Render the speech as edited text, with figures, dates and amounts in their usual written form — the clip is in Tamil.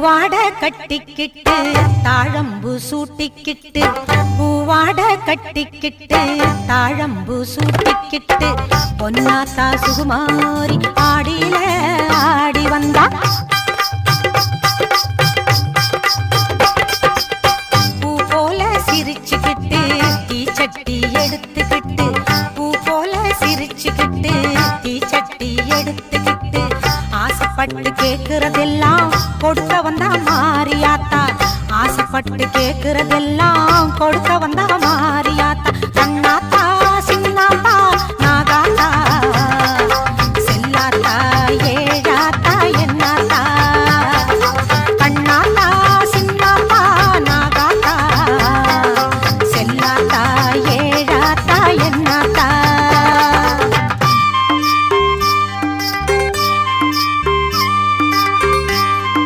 பூவாட கட்டிக்கிட்டு தாழம்பு சூட்டிக்கிட்டு பூவாட கட்டிக்கிட்டு தாழம்பு சூட்டிக்கிட்டு பொன்னாத்தா சுகுமாரி ஆடியில ஆடி வந்தா பூ போல சிரிச்சுக்கிட்டு தீச்சட்டி எடுத்துக்கிட்டு பூ போல சிரிச்சுக்கிட்டு தீச்சட்டி எடுத்துக்கிட்டு ஆசைப்பட்டு கேக்குறதெல்லாம் கொடுக்க வந்தா மாரியாத்தா ஆசைப்பட்டு கேக்குறதெல்லாம் கொடுக்க வந்தா மாரியாத்தா கண்ணாத்தா